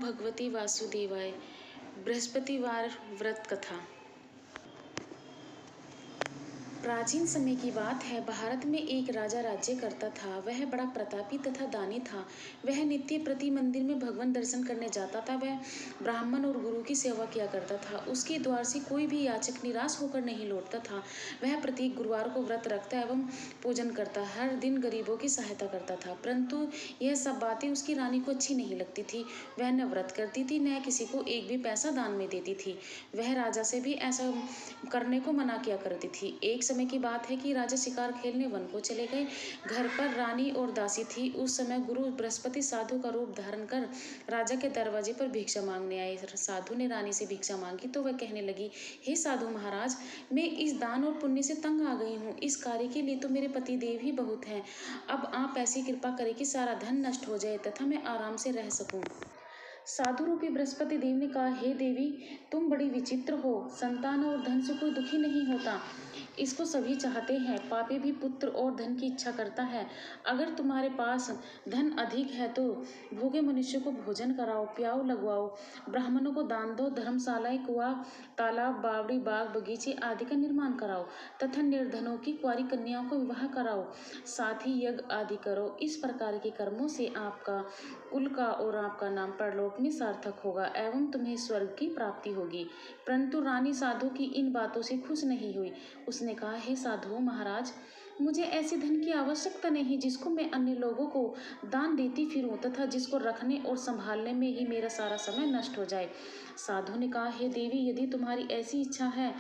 भगवती वासुदेवाय। बृहस्पतिवार व्रत कथा। प्राचीन समय की बात है। भारत में एक राजा राज्य करता था। वह बड़ा प्रतापी तथा दानी था। वह नित्य प्रति मंदिर में भगवान दर्शन करने जाता था। वह ब्राह्मण और गुरु की सेवा किया करता था। उसके द्वार से कोई भी याचक निराश होकर नहीं लौटता था। वह प्रत्येक गुरुवार को व्रत रखता एवं पूजन करता, हर दिन गरीबों की सहायता करता था। परंतु यह सब बातें उसकी रानी को अच्छी नहीं लगती थी। वह न व्रत करती थी, न किसी को एक भी पैसा दान में देती थी। वह राजा से भी ऐसा करने को मना किया करती थी। एक समय की बात है कि राजा शिकार खेलने वन को चले गए। घर पर रानी और दासी थी। उस समय गुरु बृहस्पति साधु का रूप धारण कर राजा के दरवाजे पर भिक्षा मांगने आए। साधु ने रानी से भिक्षा मांगी तो वह कहने लगी, हे साधु महाराज, मैं इस दान और पुण्य से तंग आ गई हूँ। इस कार्य के लिए तो मेरे पति देव ही बहुत हैं। अब आप ऐसी कृपा करें कि सारा धन नष्ट हो जाए तथा मैं आराम से रह सकूं। साधु रूपी बृहस्पति देव ने कहा, हे देवी, तुम बड़ी विचित्र हो। संतान और धन से कोई दुखी नहीं होता, इसको सभी चाहते हैं। पापी भी पुत्र और धन की इच्छा करता है। अगर तुम्हारे पास धन अधिक है तो भूखे मनुष्य को भोजन कराओ, प्याऊ लगवाओ, ब्राह्मणों को दान दो, धर्मशालाएं, कुआं, तालाब, बावड़ी, बाग, बगीचे आदि का निर्माण कराओ तथा निर्धनों की कुंवारी कन्याओं को विवाह कराओ। साथ ही यज्ञ आदि करो। इस प्रकार के कर्मों से आपका कुल का और आपका नाम परलोक में सार्थक होगा एवं तुम्हें स्वर्ग की प्राप्ति होगी। परंतु रानी साधु की इन बातों से खुश नहीं हुई। उसने कहा, हे साधु महाराज, मुझे ऐसे धन की आवश्यकता नहीं जिसको मैं अन्य लोगों को दान देती फिरूं तथा जिसको रखने और संभालने में ही मेरा सारा समय नष्ट हो जाए। साधु ने कहा, हे देवी, यदि तुम्हारी ऐसी इच्छा है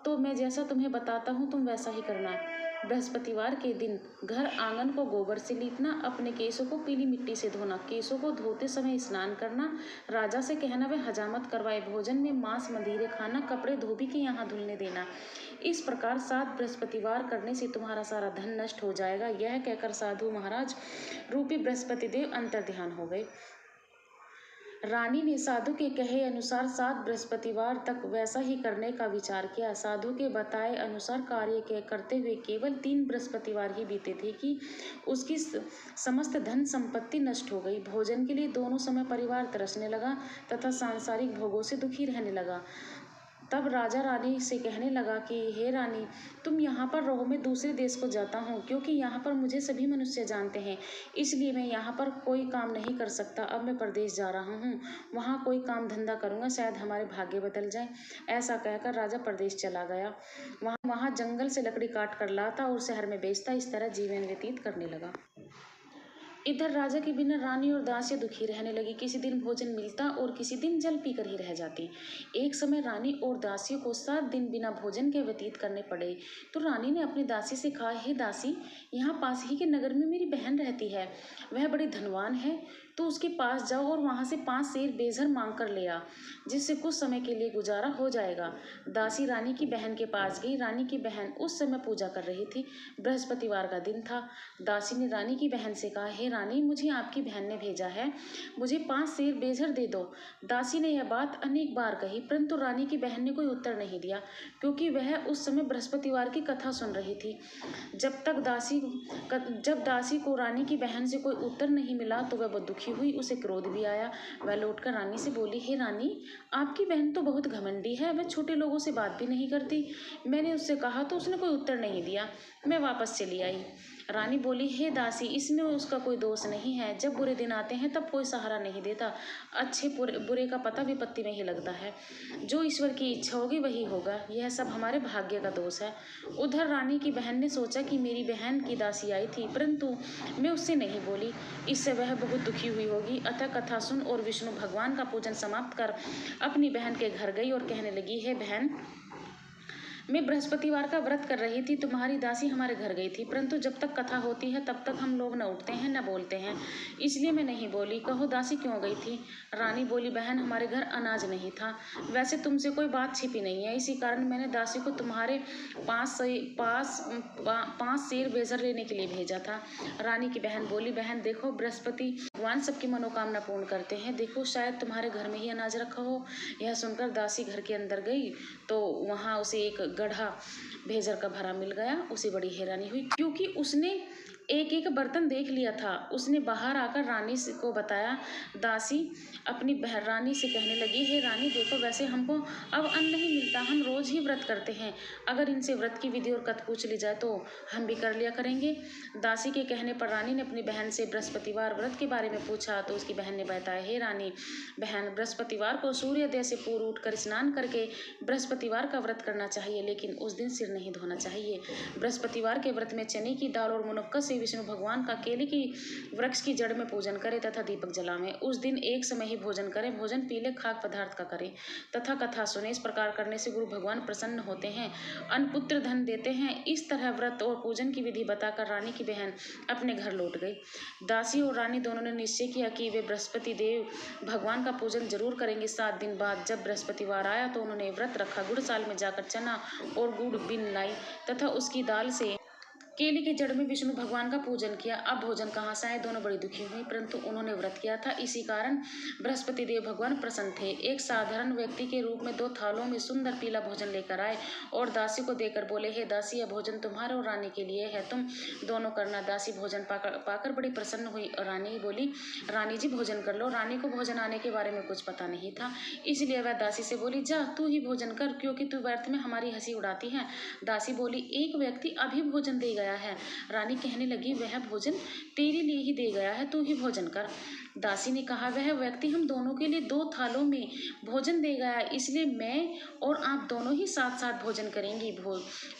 तो मैं जैसा तुम्हें बताता हूँ तुम वैसा ही करना। बृहस्पतिवार के दिन घर आंगन को गोबर से लीपना, अपने केसों को पीली मिट्टी से धोना, केसों को धोते समय स्नान करना, राजा से कहना वह हजामत करवाए, भोजन में मांस मदिरे खाना, कपड़े धोबी के यहाँ धुलने देना। इस प्रकार 7 बृहस्पतिवार करने से तुम्हारा सारा धन नष्ट हो जाएगा। यह कहकर साधु महाराज रूपी बृहस्पति देव अंतर्ध्यान हो गए। रानी ने साधु के कहे अनुसार 7 बृहस्पतिवार तक वैसा ही करने का विचार किया। साधु के बताए अनुसार कार्य के करते हुए केवल 3 बृहस्पतिवार ही बीते थे कि उसकी समस्त धन संपत्ति नष्ट हो गई। भोजन के लिए दोनों समय परिवार तरसने लगा तथा सांसारिक भोगों से दुखी रहने लगा। तब राजा रानी से कहने लगा कि हे रानी, तुम यहाँ पर रहो, मैं दूसरे देश को जाता हूँ, क्योंकि यहाँ पर मुझे सभी मनुष्य जानते हैं, इसलिए मैं यहाँ पर कोई काम नहीं कर सकता। अब मैं प्रदेश जा रहा हूँ, वहाँ कोई काम धंधा करूँगा, शायद हमारे भाग्य बदल जाए। ऐसा कहकर राजा प्रदेश चला गया। वहाँ जंगल से लकड़ी काट कर लाता और शहर में बेचता। इस तरह जीवन व्यतीत करने लगा। इधर राजा के बिना रानी और दासी दुखी रहने लगी। किसी दिन भोजन मिलता और किसी दिन जल पीकर ही रह जाती। एक समय रानी और दासियों को 7 दिन बिना भोजन के व्यतीत करने पड़े। तो रानी ने अपनी दासी से कहा, हे दासी, यहाँ पास ही के नगर में मेरी बहन रहती है, वह बड़ी धनवान है, तो उसके पास जाओ और वहाँ से 5 सेर बेझर मांग कर ले आ, जिससे कुछ समय के लिए गुजारा हो जाएगा। दासी रानी की बहन के पास गई। रानी की बहन उस समय पूजा कर रही थी। बृहस्पतिवार का दिन था। दासी ने रानी की बहन से कहा, हे रानी, मुझे आपकी बहन ने भेजा है, मुझे 5 सेर बेझर दे दो। दासी ने यह बात अनेक बार कही, परंतु रानी की बहन ने कोई उत्तर नहीं दिया, क्योंकि वह उस समय बृहस्पतिवार की कथा सुन रही थी। जब दासी को रानी की बहन से कोई उत्तर नहीं मिला तो वह बहुत दुखी हुई। उसे क्रोध भी आया। वह लौटकर रानी से बोली, हे रानी, आपकी बहन तो बहुत घमंडी है, वह छोटे लोगों से बात भी नहीं करती। मैंने उससे कहा तो उसने कोई उत्तर नहीं दिया, मैं वापस चली आई। रानी बोली, हे दासी, इसमें उसका कोई दोष नहीं है। जब बुरे दिन आते हैं तब कोई सहारा नहीं देता। अच्छे बुरे का पता विपत्ति में ही लगता है। जो ईश्वर की इच्छा होगी वही होगा। यह सब हमारे भाग्य का दोष है। उधर रानी की बहन ने सोचा कि मेरी बहन की दासी आई थी, परंतु मैं उससे नहीं बोली, इससे वह बहुत दुखी हुई होगी। अतः कथा सुन और विष्णु भगवान का पूजन समाप्त कर अपनी बहन के घर गई और कहने लगी, हे बहन, मैं बृहस्पतिवार का व्रत कर रही थी, तुम्हारी दासी हमारे घर गई थी, परंतु जब तक कथा होती है तब तक हम लोग न उठते हैं न बोलते हैं, इसलिए मैं नहीं बोली। कहो दासी क्यों गई थी? रानी बोली, बहन, हमारे घर अनाज नहीं था। वैसे तुमसे कोई बात छिपी नहीं है, इसी कारण मैंने दासी को तुम्हारे 5 सेर बेझर लेने के लिए भेजा था। रानी की बहन बोली, बहन देखो, बृहस्पति भगवान सबकी मनोकामना पूर्ण करते हैं, देखो शायद तुम्हारे घर में ही अनाज रखा हो। यह सुनकर दासी घर के अंदर गई तो वहाँ उसे एक गड्ढा भेजर का भरा मिल गया। उसे बड़ी हैरानी हुई, क्योंकि उसने एक एक बर्तन देख लिया था। उसने बाहर आकर रानी को बताया। दासी अपनी बहन रानी से कहने लगी, हे रानी देखो, वैसे हमको अब अन्न नहीं मिलता, हम रोज ही व्रत करते हैं। अगर इनसे व्रत की विधि और कथ पूछ ली जाए तो हम भी कर लिया करेंगे। दासी के कहने पर रानी ने अपनी बहन से बृहस्पतिवार व्रत के बारे में पूछा तो उसकी बहन ने बताया, हे रानी बहन, बृहस्पतिवार को सूर्योदय से पूर्व उठकर स्नान करके बृहस्पतिवार का व्रत करना चाहिए, लेकिन उस दिन सिर नहीं धोना चाहिए। बृहस्पतिवार के व्रत में चने की दाल और मुनक्का से विष्णु भगवान का केले की वृक्ष की जड़ में पूजन करें तथा दीपक जलावें। उस दिन एक समय ही भोजन करें। भोजन पीले खाद्य पदार्थ का करें तथा कथा सुने। इस प्रकार करने से गुरु भगवान प्रसन्न होते हैं, अन्न पुत्र धन देते हैं। इस तरह व्रत और पूजन की विधि बताकर रानी की बहन अपने घर लौट गई। दासी और रानी दोनों ने निश्चय किया कि वे बृहस्पति देव भगवान का पूजन जरूर करेंगे। 7 दिन बाद जब बृहस्पतिवार आया तो उन्होंने व्रत रखा। गुड़साल में जाकर चना और गुड़ बिन लाई तथा उसकी दाल से केले के जड़ में विष्णु भगवान का पूजन किया। अब भोजन कहाँ से आए? दोनों बड़ी दुखी हुई, परंतु उन्होंने व्रत किया था, इसी कारण बृहस्पति देव भगवान प्रसन्न थे। एक साधारण व्यक्ति के रूप में 2 थालों में सुंदर पीला भोजन लेकर आए और दासी को देकर बोले, हे दासी, यह भोजन तुम्हारे और रानी के लिए है, तुम दोनों करना। दासी भोजन पाकर बड़ी प्रसन्न हुई और रानी बोली, रानी जी भोजन कर लो। रानी को भोजन आने के बारे में कुछ पता नहीं था, इसलिए वह दासी से बोली, जा तू ही भोजन कर, क्योंकि तू व्यर्थ में हमारी हंसी उड़ाती है। दासी बोली, एक व्यक्ति अभी भोजन दे गया है। रानी कहने लगी, वह भोजन तेरे लिए ही दे गया है, तू ही भोजन कर। दासी ने कहा, वह व्यक्ति हम दोनों के लिए 2 थालों में भोजन दे गया, इसलिए मैं और आप दोनों ही साथ साथ भोजन करेंगी।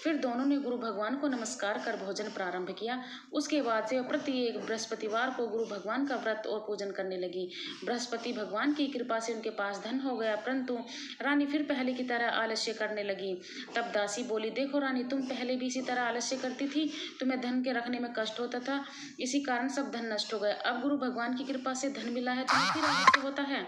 फिर दोनों ने गुरु भगवान को नमस्कार कर भोजन प्रारंभ किया। उसके बाद से प्रत्येक बृहस्पतिवार को गुरु भगवान का व्रत और पूजन करने लगी। बृहस्पति भगवान की कृपा से उनके पास धन हो गया, परंतु रानी फिर पहले की तरह आलस्य करने लगी। तब दासी बोली, देखो रानी, तुम पहले भी इसी तरह आलस्य करती थी, तुम्हें धन के रखने में कष्ट होता था, इसी कारण सब धन नष्ट हो गए। अब गुरु भगवान की कृपा से धन मिला है, तुम्हें फिर आलस्य होता है।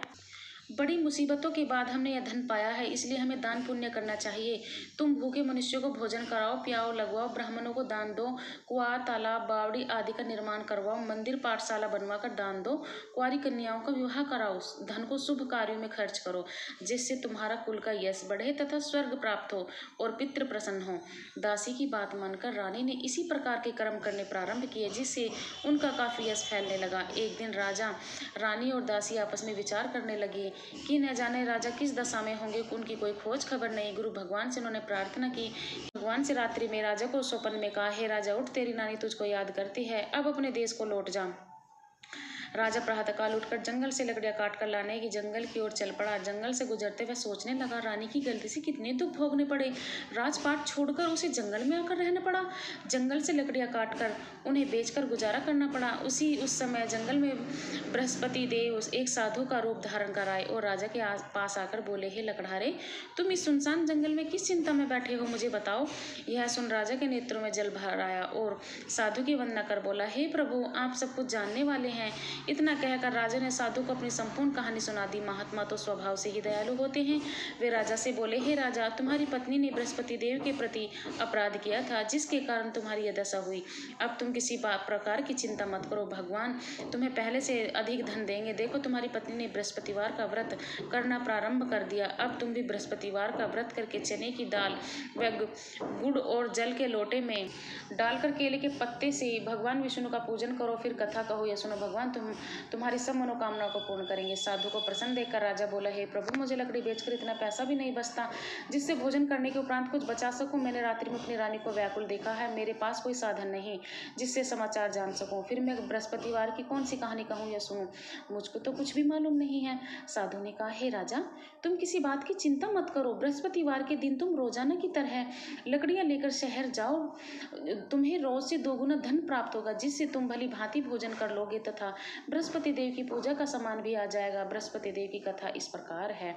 बड़ी मुसीबतों के बाद हमने यह धन पाया है, इसलिए हमें दान पुण्य करना चाहिए। तुम भूखे मनुष्यों को भोजन कराओ, पियाओ, लगवाओ, ब्राह्मणों को दान दो, कुआं, तालाब, बावड़ी आदि का निर्माण करवाओ, मंदिर पाठशाला बनवाकर दान दो, कुंवारी कन्याओं का विवाह कराओ, धन को शुभ कार्यों में खर्च करो, जिससे तुम्हारा कुल का यश बढ़े तथा स्वर्ग प्राप्त हो और पितृ प्रसन्न हो। दासी की बात मानकर रानी ने इसी प्रकार के कर्म करने प्रारंभ किए, जिससे उनका काफी यश फैलने लगा। एक दिन राजा, रानी और दासी आपस में विचार करने लगे कि न जाने राजा किस दशा में होंगे, उनकी कोई खोज खबर नहीं। गुरु भगवान से उन्होंने प्रार्थना की। भगवान से रात्रि में राजा को स्वप्न में कहा, हे राजा, उठ, तेरी नानी तुझको याद करती है, अब अपने देश को लौट जा। राजा प्रातःकाल उठकर जंगल से लकड़ियां काटकर लाने की जंगल की ओर चल पड़ा। जंगल से गुजरते हुए सोचने लगा, रानी की गलती से कितने दुख भोगने पड़े, राजपाट छोड़कर उसे जंगल में आकर रहना पड़ा, जंगल से लकड़ियां काटकर उन्हें बेचकर गुजारा करना पड़ा। उस समय जंगल में बृहस्पति देव एक साधु का रूप धारण कर आए और राजा के पास आकर बोले, हे लकड़हारे, तुम इस सुनसान जंगल में किस चिंता में बैठे हो, मुझे बताओ। यह सुन राजा के नेत्रों में जल भर आया और साधु की वंदना कर बोला, हे प्रभु, आप सब कुछ जानने वाले हैं। इतना कहकर राजा ने साधु को अपनी संपूर्ण कहानी सुना दी। महात्मा तो स्वभाव से ही दयालु होते हैं। वे राजा से बोले, हे राजा, तुम्हारी पत्नी ने बृहस्पति देव के प्रति अपराध किया था, जिसके कारण तुम्हारी यह दशा हुई। अब तुम किसी प्रकार की चिंता मत करो, भगवान तुम्हें पहले से अधिक धन देंगे। देखो, तुम्हारी पत्नी ने बृहस्पतिवार का व्रत करना प्रारंभ कर दिया। अब तुम भी बृहस्पतिवार का व्रत करके चने की दाल व गुड़ और जल के लोटे में डालकर केले के पत्ते से भगवान विष्णु का पूजन करो, फिर कथा कहो। यह सुनो, भगवान तुम्हारी सब मनोकामनाओं को पूर्ण करेंगे। साधु को प्रसन्न देखकर राजा बोला, हे प्रभु, मुझे लकड़ी बेचकर इतना पैसा भी नहीं बचता जिससे भोजन करने के उपरांत कुछ बचा सकूं। मैंने रात्रि में अपनी रानी को व्याकुल देखा है, मेरे पास कोई साधन नहीं जिससे समाचार जान सकूं। फिर मैं बृहस्पतिवार की कौन सी कहानी कहूँ या सुनूं, मुझको तो कुछ भी मालूम नहीं है। साधु ने कहा, हे राजा, तुम किसी बात की चिंता मत करो। बृहस्पतिवार के दिन तुम रोजाना की तरह लकड़ियां लेकर शहर जाओ, तुम्हें रोज से 2 गुना धन प्राप्त होगा, जिससे तुम भली भांति भोजन कर लोगे तथा बृहस्पति देव की पूजा का सामान भी आ जाएगा। बृहस्पति देव की कथा इस प्रकार है।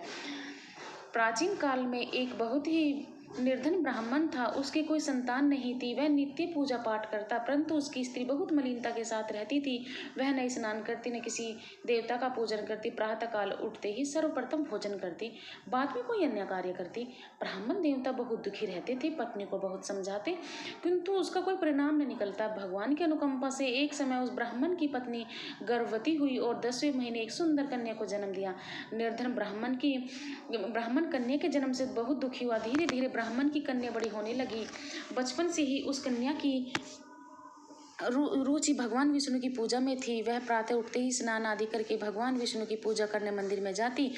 प्राचीन काल में एक बहुत ही निर्धन ब्राह्मण था, उसकी कोई संतान नहीं थी। वह नित्य पूजा पाठ करता, परंतु उसकी स्त्री बहुत मलिनता के साथ रहती थी। वह न स्नान करती, न किसी देवता का पूजन करती, प्रातःकाल उठते ही सर्वप्रथम भोजन करती, बाद में कोई अन्य कार्य करती। ब्राह्मण देवता बहुत दुखी रहते थे, पत्नी को बहुत समझाते, किंतु उसका कोई परिणाम न निकलता। भगवान की अनुकंपा से एक समय उस ब्राह्मण की पत्नी गर्भवती हुई और 10वें महीने एक सुंदर कन्या को जन्म दिया। निर्धन ब्राह्मण कन्या के जन्म से बहुत दुखी हुआ। धीरे धीरे ब्राह्मण की कन्या बड़ी होने लगी। बचपन से ही उस कन्या की रुचि भगवान विष्णु की पूजा में थी। वह प्रातः उठते ही स्नान आदि करके भगवान विष्णु की पूजा करने मंदिर में जाती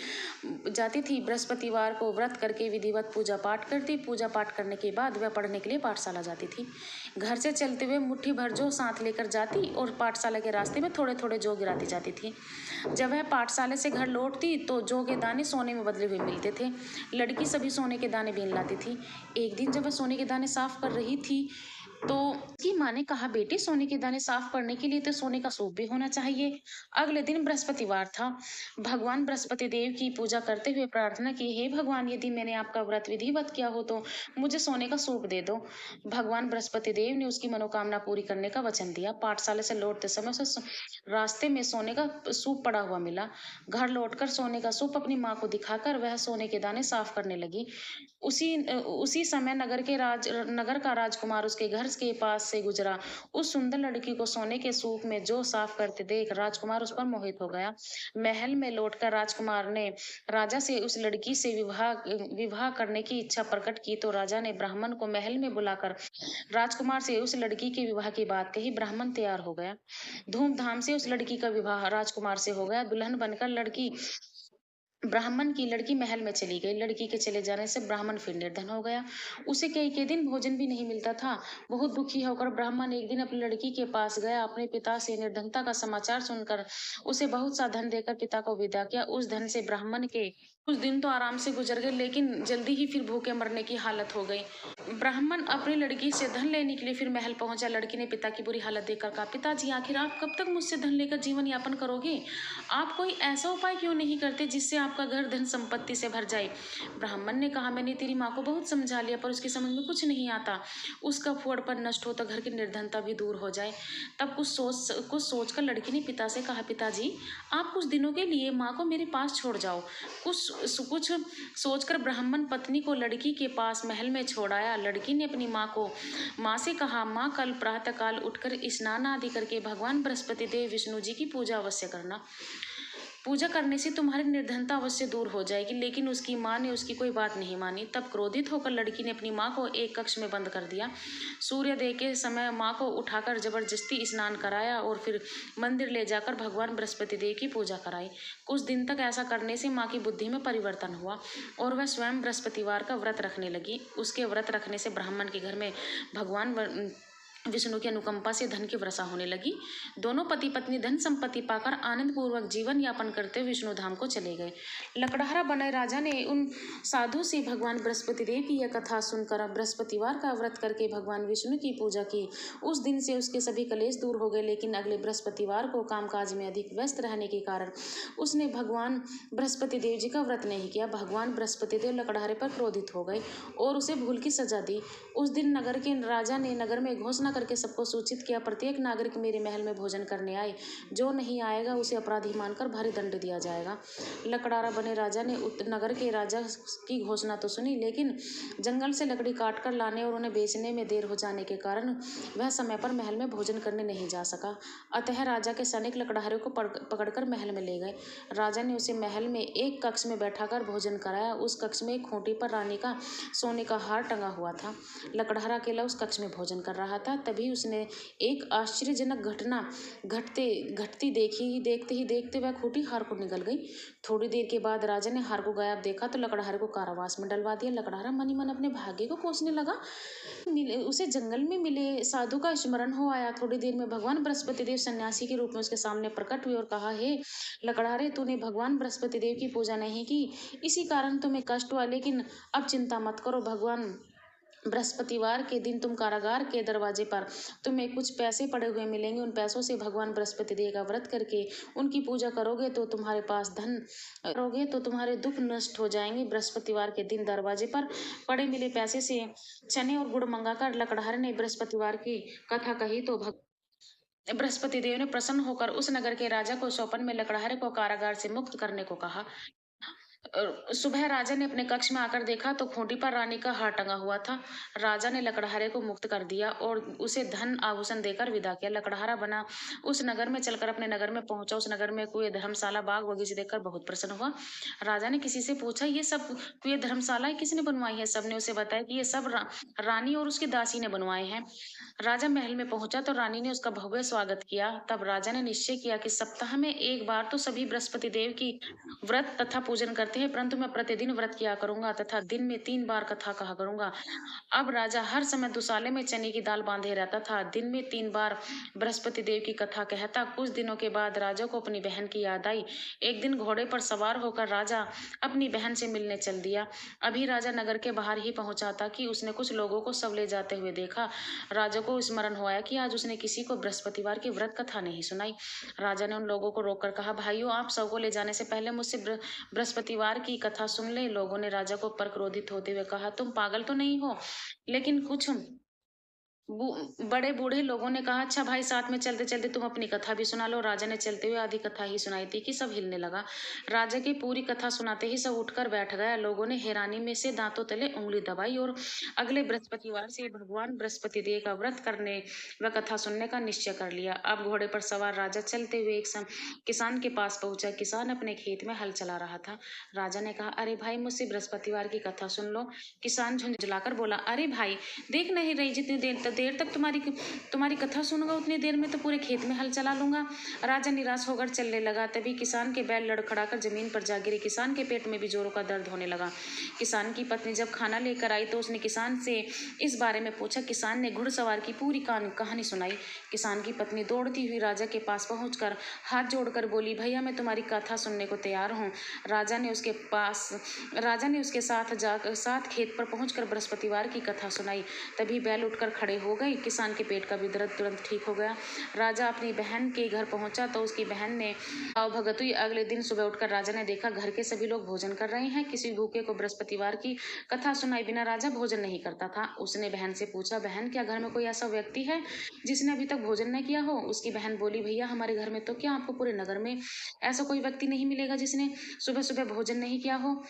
जाती थी। बृहस्पतिवार को व्रत करके विधिवत पूजा पाठ करती। पूजा पाठ करने के बाद वह पढ़ने के लिए पाठशाला जाती थी। घर से चलते हुए मुट्ठी भर जौ साथ लेकर जाती और पाठशाला के रास्ते में थोड़े थोड़े जौ गिराती जाती थी। जब वह पाठशाला से घर लौटती तो जौ के दाने सोने में बदले हुए मिलते थे। लड़की सभी सोने के दाने बीन लाती थी। एक दिन जब वह सोने के दाने साफ कर रही थी तो उसकी माँ ने कहा, बेटी सोने के दाने साफ करने के लिए तो सोने का सूप भी होना चाहिए। अगले दिन बृहस्पतिवार था। भगवान बृहस्पति देव की पूजा करते हुए प्रार्थना की, हे भगवान, यदि मैंने आपका व्रत विधिवत किया हो तो मुझे सोने का सूप दे दो। भगवान बृहस्पति देव ने उसकी मनोकामना पूरी करने का वचन दिया। पाठशाला से लौटते समय उसे रास्ते में सोने का सूप पड़ा हुआ मिला। घर लौटकर सोने का सूप अपनी माँ को दिखाकर वह सोने के दाने साफ करने लगी। उसी समय नगर का राजकुमार उसके घर के पास से गुजरा। उस सुंदर लड़की को सोने के सूप में जो साफ करते देख राजकुमार उस पर मोहित हो गया। महल में लौटकर राजकुमार ने राजा से उस लड़की से विवाह करने की इच्छा प्रकट की तो राजा ने ब्राह्मण को महल में बुलाकर राजकुमार से उस लड़की के विवाह की बात कही। ब्राह्मण तैयार हो गया। धूमधाम से उस लड़की का विवाह राजकुमार से हो गया। दुल्हन बनकर ब्राह्मण की लड़की महल में चली गई। लड़की के चले जाने से ब्राह्मण फिर निर्धन हो गया। उसे कई दिन भोजन भी नहीं मिलता था। बहुत दुखी होकर ब्राह्मण एक दिन अपनी लड़की के पास गया। अपने पिता से निर्धनता का समाचार सुनकर उसे बहुत सा धन देकर पिता को विदा किया। उस धन से ब्राह्मण के कुछ दिन तो आराम से गुजर गए, लेकिन जल्दी ही फिर भूखे मरने की हालत हो गई। ब्राह्मण अपनी लड़की से धन लेने के लिए फिर महल पहुंचा। लड़की ने पिता की बुरी हालत देखकर कहा, पिताजी, आखिर आप कब तक मुझसे धन लेकर जीवन यापन करोगे? आप कोई ऐसा उपाय क्यों नहीं करते जिससे आपका घर धन संपत्ति से भर जाए? ब्राह्मण ने कहा, मैंने तेरी माँ को बहुत समझा लिया पर उसकी समझ में कुछ नहीं आता। उसका फुहड़पन नष्ट हो तो घर की निर्धनता भी दूर हो जाए। तब कुछ सोचकर लड़की ने पिता से कहा, पिताजी, आप कुछ दिनों के लिए माँ को मेरे पास छोड़ जाओ। कुछ सोचकर ब्राह्मण पत्नी को लड़की के पास महल में छोड़ आया। लड़की ने अपनी माँ से कहा, माँ, कल प्रातःकाल उठकर स्नान आदि करके भगवान बृहस्पति देव विष्णु जी की पूजा अवश्य करना। पूजा करने से तुम्हारी निर्धनता अवश्य दूर हो जाएगी। लेकिन उसकी माँ ने उसकी कोई बात नहीं मानी। तब क्रोधित होकर लड़की ने अपनी माँ को एक कक्ष में बंद कर दिया। सूर्योदय के समय माँ को उठाकर जबरदस्ती स्नान कराया और फिर मंदिर ले जाकर भगवान बृहस्पति देव की पूजा कराई। कुछ दिन तक ऐसा करने से माँ की बुद्धि में परिवर्तन हुआ और वह स्वयं बृहस्पतिवार का व्रत रखने लगी। उसके व्रत रखने से ब्राह्मण के घर में भगवान विष्णु की अनुकंपा से धन की वर्षा होने लगी। दोनों पति पत्नी धन संपत्ति पाकर आनंद पूर्वक जीवन यापन करते विष्णु धाम को चले गए। लकड़हारा बने राजा ने उन साधु से भगवान बृहस्पति देव की यह कथा सुनकर बृहस्पतिवार का व्रत करके भगवान विष्णु की पूजा की। उस दिन से उसके सभी कलेश दूर हो गए। लेकिन अगले बृहस्पतिवार को कामकाज में अधिक व्यस्त रहने के कारण उसने भगवान बृहस्पति देव जी का व्रत नहीं किया। भगवान बृहस्पति देव लकड़हारे पर क्रोधित हो गए और उसे भूल की सजा दी। उस दिन नगर के राजा ने नगर में घोषणा करके सबको सूचित किया, प्रत्येक नागरिक मेरे महल में भोजन करने आए। जो नहीं आएगा उसे अपराधी मानकर भारी दंड दिया जाएगा। लकड़हारा बने राजा ने नगर के राजा की घोषणा तो सुनी, लेकिन जंगल से लकड़ी काट कर लाने और उन्हें बेचने में देर हो जाने के कारण वह समय पर महल में भोजन करने नहीं जा सका। अतः राजा के सैनिक लकड़हारे को पकड़कर महल में ले गए। राजा ने उसे महल में एक कक्ष में बैठाकर भोजन कराया। उस कक्ष में एक खूंटी पर रानी का सोने का हार टंगा हुआ था। लकड़हारा अकेला उस कक्ष में भोजन कर रहा था। तभी उसने एक आश्चर्यजनक घटना घटती देखी। देखते ही देखते वह खूंटी हार को निगल गई। थोड़ी देर के बाद राजा ने हार को गायब देखा तो लकड़हारे को कारावास में डलवा दिया। लकड़हारा मन ही मन अपने भाग्य को कोसने लगा। उसे जंगल में मिले साधु का स्मरण हो आया। थोड़ी देर में भगवान बृहस्पति देव सन्यासी के रूप में उसके सामने प्रकट हुए और कहा, हे लकड़हारे, तूने भगवान बृहस्पति देव की पूजा नहीं की, इसी कारण तुम्हें कष्ट हुआ। लेकिन अब चिंता मत करो, भगवान बृहस्पतिवार के दिन तुम कारागार के दरवाजे पर तुम्हें कुछ पैसे पड़े हुए मिलेंगे। उन पैसों से भगवान बृहस्पति देव का व्रत करके उनकी पूजा करोगे तो तुम्हारे पास धन करोगे तो तुम्हारे दुख नष्ट हो जाएंगे। बृहस्पतिवार के दिन दरवाजे पर पड़े मिले पैसे से चने और गुड़ मंगाकर लकड़हारे ने बृहस्पतिवार की कथा कही तो बृहस्पति देव ने प्रसन्न होकर उस नगर के राजा को स्वप्न में लकड़हारे को कारागार से मुक्त करने को कहा। सुबह राजा ने अपने कक्ष में आकर देखा तो खूंटी पर रानी का हार टंगा हुआ था। राजा ने लकड़हारे को मुक्त कर दिया और उसे धन आभूषण देकर विदा किया। लकड़हारा बना उस नगर में चलकर अपने नगर में पहुंचा। उस नगर में कुएं, धर्मशाला, बाग बगीचे देखकर बहुत प्रसन्न हुआ। राजा ने किसी से पूछा, ये सब कुएं, धर्मशालाएं किसने बनवाई है? सबने उसे बताया कि ये सब रानी और उसकी दासी ने बनवाए हैं। राजा महल में पहुंचा तो रानी ने उसका भव्य स्वागत किया। तब राजा ने निश्चय किया कि सप्ताह में एक बार तो सभी बृहस्पति देव की व्रत तथा पूजन करते हैं, परंतु मैं प्रतिदिन व्रत किया करूंगा तथा दिन में 3 बार कथा कहा करूंगा। अब राजा हर समय दुसाले में चने की दाल बांधे रहता था। दिन में 3 बार बृहस्पति देव की कथा कहता। कुछ दिनों के बाद राजा को अपनी बहन की याद आई। एक दिन घोड़े पर सवार होकर राजा अपनी बहन से मिलने चल दिया। अभी राजा नगर के बाहर ही पहुंचा था कि उसने कुछ लोगों को सब ले जाते हुए देखा। राजा को स्मरण हुआ कि आज उसने किसी को बृहस्पतिवार की व्रत कथा नहीं सुनाई। राजा ने उन लोगों को रोककर कहा, भाइयों, आप सबको ले जाने से पहले मुझसे बृहस्पतिवार की कथा सुन ले। लोगों ने राजा को पर क्रोधित होते हुए कहा, तुम पागल तो नहीं हो? लेकिन कुछ बड़े बूढ़े लोगों ने कहा, अच्छा भाई, साथ में चलते चलते तुम अपनी कथा भी सुना लो। राजा ने चलते हुए आधी कथा ही सुनाई थी कि सब हिलने लगा। राजा की पूरी कथा सुनाते ही सब उठकर बैठ गया। लोगों ने हैरानी में से दांतों तले उंगली दबाई और अगले बृहस्पतिवार से भगवान बृहस्पति देव का व्रत करने व कथा सुनने का निश्चय कर लिया। अब घोड़े पर सवार राजा चलते हुए एक किसान के पास पहुंचा। किसान अपने खेत में हल चला रहा था। राजा ने कहा, अरे भाई, मुझसे बृहस्पतिवार की कथा सुन लो। किसान झुंझुलाकर बोला, अरे भाई, देख नहीं रही, जितनी देर तक तुम्हारी कथा सुनूंगा उतनी देर में तो पूरे खेत में हल चला लूंगा। राजा निराश होकर चलने लगा। तभी किसान के बैल लड़खड़ाकर जमीन पर जा गिरे। किसान के पेट में भी जोरों का दर्द होने लगा। किसान की पत्नी जब खाना लेकर आई तो उसने किसान से इस बारे में पूछा। किसान ने घुड़सवार की पूरी कहानी सुनाई। किसान की पत्नी दौड़ती हुई राजा के पास पहुंचकर हाथ जोड़कर बोली, भैया, मैं तुम्हारी कथा सुनने को तैयार हूँ। राजा ने उसके साथ खेत पर पहुंचकर बृहस्पतिवार की कथा सुनाई। तभी बैल उठकर खड़े हो गए। किसान के पेट का भी दर्द तुरंत ठीक हो गया। राजा अपनी बहन के घर पहुंचा तो उसकी बहन ने भगत हुई। अगले दिन सुबह उठकर राजा ने देखा घर के सभी लोग भोजन कर रहे हैं। किसी भूखे को बृहस्पतिवार की कथा सुनाए बिना राजा भोजन नहीं करता था। उसने बहन से पूछा, बहन, क्या घर में कोई ऐसा व्यक्ति है जिसने अभी तक भोजन न किया हो? उसकी बहन बोली, भैया, हमारे घर में तो क्या, आपको पूरे नगर में ऐसा कोई व्यक्ति नहीं मिलेगा जिसने सुबह सुबह भोजन नहीं किया हो।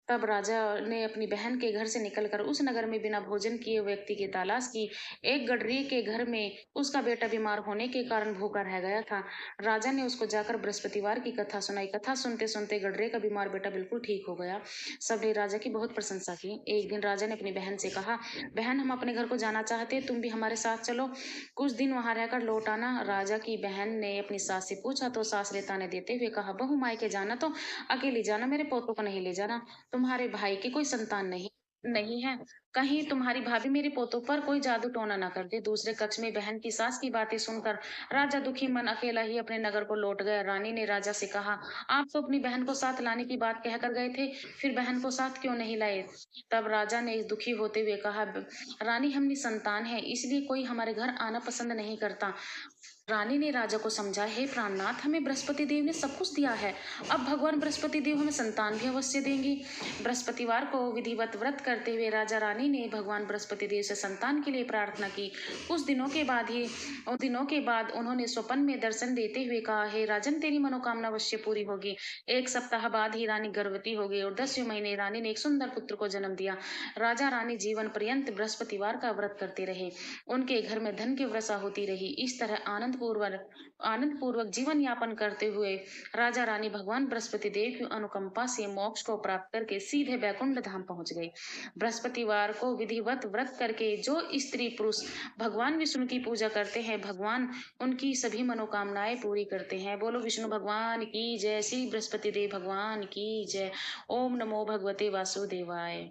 तब राजा ने अपनी बहन के घर से निकलकर उस नगर में बिना भोजन किए व्यक्ति की तलाश की। एक गडरी के घर में उसका बेटा बीमार होने के कारण भूखा रह गया था। राजा ने उसको जाकर बृहस्पतिवार की कथा सुनाई। कथा सुनते सुनते गडरे का बीमार बेटा बिल्कुल ठीक हो गया। सबने राजा की बहुत प्रशंसा की। एक दिन राजा ने अपनी बहन से कहा, बहन, हम अपने घर को जाना चाहते हैं, तुम भी हमारे साथ चलो, कुछ दिन वहां रहकर लौट आना। राजा की बहन ने अपनी सास से पूछा तो सास ने ताने देते हुए कहा, बहू, मायके जाना तो अकेली जाना, मेरे पोतों को नहीं ले जाना। तुम्हारे भाई की कोई संतान नहीं है। कहीं तुम्हारी भाभी मेरे पोतों पर कोई जादू टोना ना कर दे। दूसरे कक्ष में बहन की सास की बातें सुनकर राजा दुखी मन अकेला ही अपने नगर को लौट गया। रानी ने राजा से कहा, आप तो अपनी बहन को साथ लाने की बात कहकर गए थे, फिर बहन को साथ क्यों नहीं लाए? तब राजा ने दुखी होते हुए कहा, रानी, हम निसंतान है, इसलिए कोई हमारे घर आना पसंद नहीं करता। रानी ने राजा को समझा, हे प्राणनाथ, हमें बृहस्पति देव ने सब कुछ दिया है, अब भगवान बृहस्पति देव हमें संतान भी अवश्य देंगे। बृहस्पतिवार को विधिवत व्रत करते हुए राजा रानी ने भगवान बृहस्पति देव से संतान के लिए प्रार्थना की। उन दिनों के बाद उन्होंने स्वप्न में दर्शन देते हुए कहा, हे राजन, तेरी मनोकामना अवश्य पूरी होगी। 1 सप्ताह बाद ही रानी गर्भवती हो गई और 10वें महीने रानी ने एक सुंदर पुत्र को जन्म दिया। राजा रानी जीवन पर्यंत बृहस्पतिवार का व्रत करते रहे। उनके घर में धन की वर्षा होती रही। इस तरह आनंद पूर्वक जीवन यापन करते हुए राजा रानी भगवान बृहस्पति देव की अनुकंपा से मोक्ष को प्राप्त करके सीधे बैकुंठ धाम पहुंच गए। बृहस्पतिवार को विधिवत व्रत करके जो स्त्री पुरुष भगवान विष्णु की पूजा करते हैं, भगवान उनकी सभी मनोकामनाएं पूरी करते हैं। बोलो विष्णु भगवान की जय। श्री बृहस्पति देव भगवान की जय। ओम नमो भगवते वासुदेवाय।